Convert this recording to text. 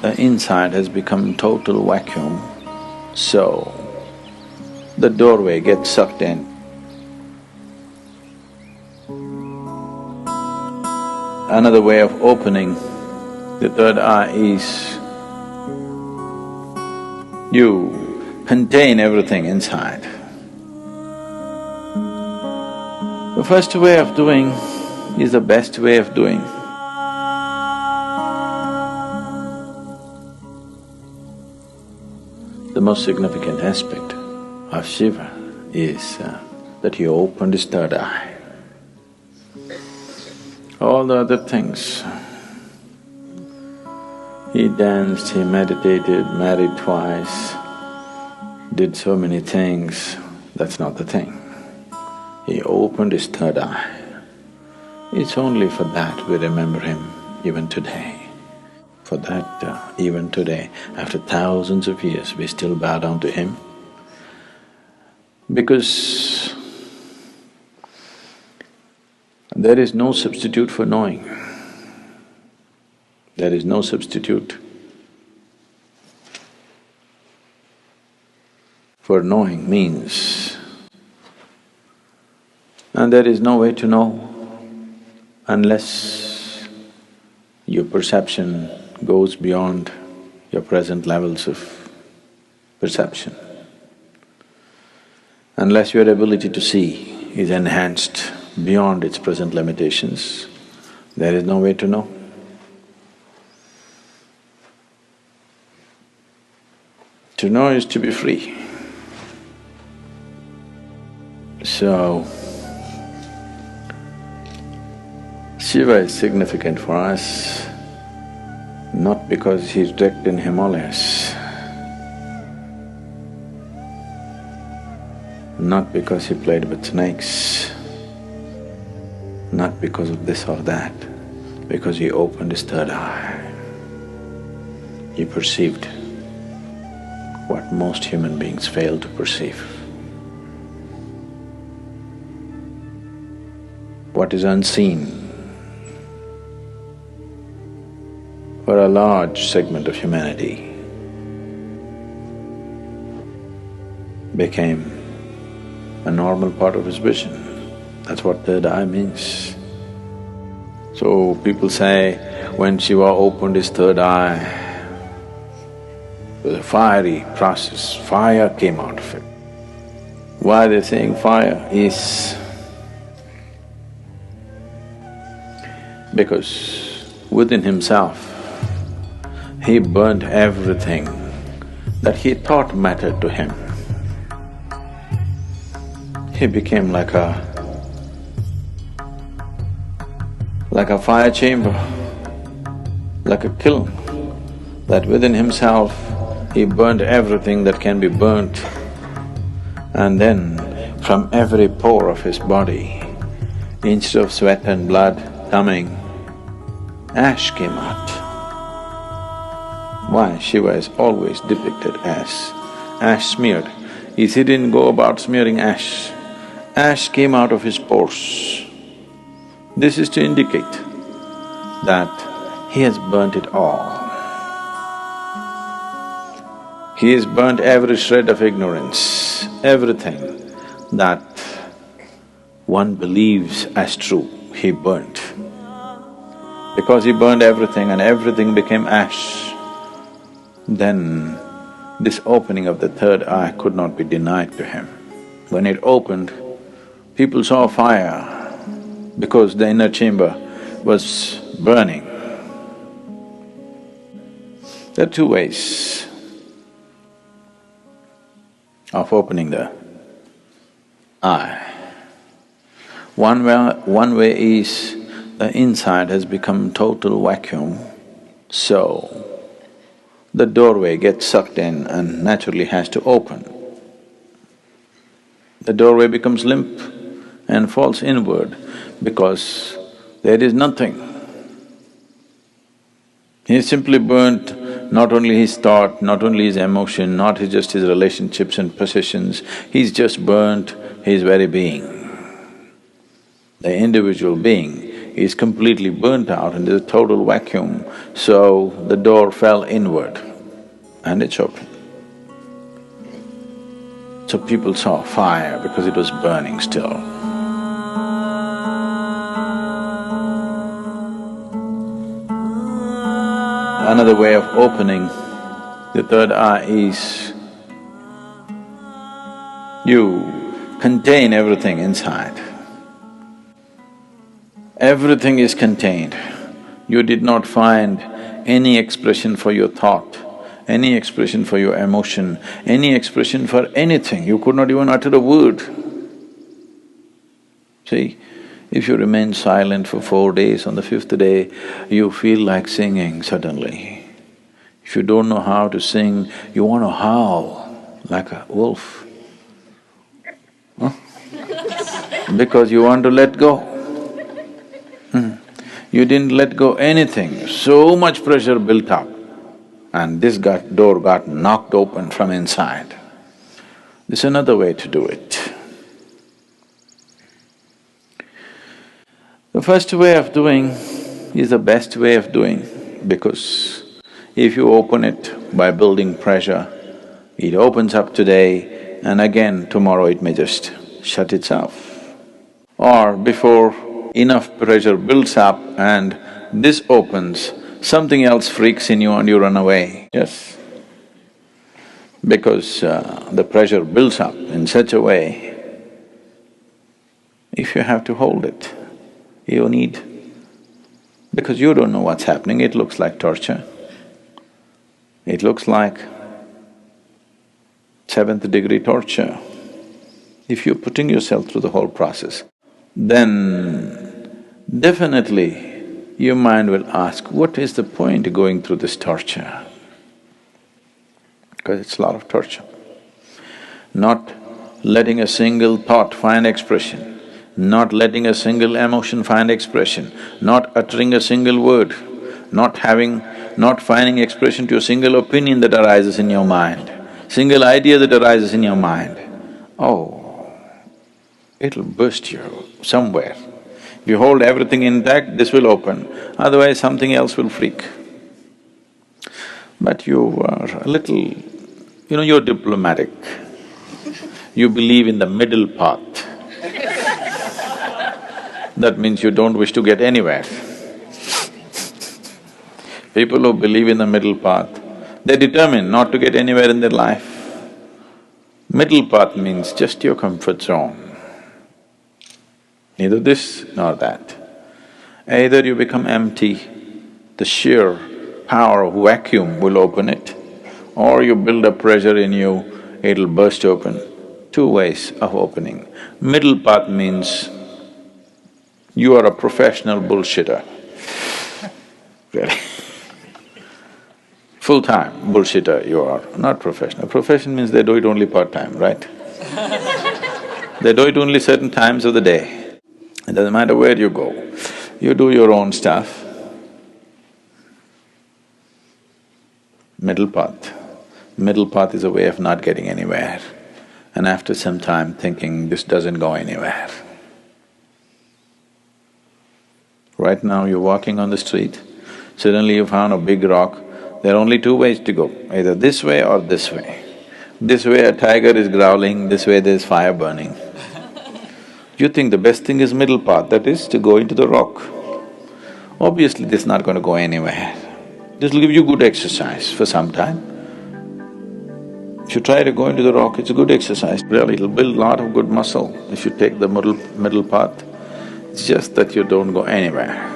The inside has become total vacuum, so the doorway gets sucked in. Another way of opening the third eye is you contain everything inside. The first way of doing is the best way of doing. The most significant aspect of Shiva is that he opened his third eye. All the other things, he danced, he meditated, married twice, did so many things, that's not the thing. He opened his third eye. It's only for that we remember him even today. For that, even today, after thousands of years, we still bow down to him. Because there is no substitute for knowing. There is no substitute for knowing means. And there is no way to know unless your perception goes beyond your present levels of perception. Unless your ability to see is enhanced beyond its present limitations, there is no way to know. To know is to be free. So, Shiva is significant for us not because he's wrecked in Himalayas, not because he played with snakes, not because of this or that, because he opened his third eye. He perceived what most human beings fail to perceive. What is unseen for a large segment of humanity became a normal part of his vision. That's what third eye means. So people say, when Shiva opened his third eye, it was a fiery process, fire came out of it. Why they're saying fire is because within himself, he burnt everything that he thought mattered to him. He became like a fire chamber, like a kiln, that within himself he burnt everything that can be burnt. And then from every pore of his body, instead of sweat and blood coming, ash came out. Why? Shiva is always depicted as ash smeared. He didn't go about smearing ash. Ash came out of his pores. This is to indicate that he has burnt it all. He has burnt every shred of ignorance, everything that one believes as true, he burnt. Because he burned everything and everything became ash, then this opening of the third eye could not be denied to him. When it opened, people saw fire because the inner chamber was burning. There are two ways of opening the eye. One way is the inside has become total vacuum, so the doorway gets sucked in and naturally has to open. The doorway becomes limp and falls inward because there is nothing. He simply burnt not only his thought, not only his emotion, not just his relationships and possessions, he's just burnt his very being. The individual being is completely burnt out and there's a total vacuum, so the door fell inward and it's open. So people saw fire because it was burning still. Another way of opening the third eye is you contain everything inside. Everything is contained. You did not find any expression for your thought, any expression for your emotion, any expression for anything. You could not even utter a word. See, if you remain silent for 4 days, on the 5th day, you feel like singing suddenly. If you don't know how to sing, you want to howl like a wolf. Huh? Because you want to let go. You didn't let go anything, so much pressure built up, and this door got knocked open from inside. This is another way to do it. The first way of doing is the best way of doing, because if you open it by building pressure, it opens up today and again tomorrow it may just shut itself. Or before enough pressure builds up and this opens, something else freaks in you and you run away. Yes. Because the pressure builds up in such a way, if you have to hold it, you need… because you don't know what's happening, it looks like torture. It looks like 7th degree torture. If you're putting yourself through the whole process, then definitely your mind will ask, what is the point of going through this torture? Because it's a lot of torture. Not letting a single thought find expression, not letting a single emotion find expression, not uttering a single word, not finding expression to a single opinion that arises in your mind, single idea that arises in your mind. Oh, it'll burst you somewhere. If you hold everything intact, this will open, otherwise something else will freak. But you are a little… you're diplomatic. You believe in the middle path. That means you don't wish to get anywhere. People who believe in the middle path, they're determined not to get anywhere in their life. Middle path means just your comfort zone. Neither this nor that. Either you become empty, the sheer power of vacuum will open it, or you build up pressure in you, it'll burst open. 2 ways of opening. Middle path means you are a professional bullshitter. Really. Full-time bullshitter you are, not professional. Profession means they do it only part-time, right? They do it only certain times of the day. It doesn't matter where you go, you do your own stuff. Middle path. Middle path is a way of not getting anywhere, and after some time thinking, this doesn't go anywhere. Right now you're walking on the street, suddenly you found a big rock, there are only 2 ways to go, either this way or this way. This way a tiger is growling, this way there's fire burning. You think the best thing is middle path, that is to go into the rock. Obviously this is not going to go anywhere. This will give you good exercise for some time. If you try to go into the rock, it's a good exercise, really, it'll build a lot of good muscle if you take the middle path. It's just that you don't go anywhere.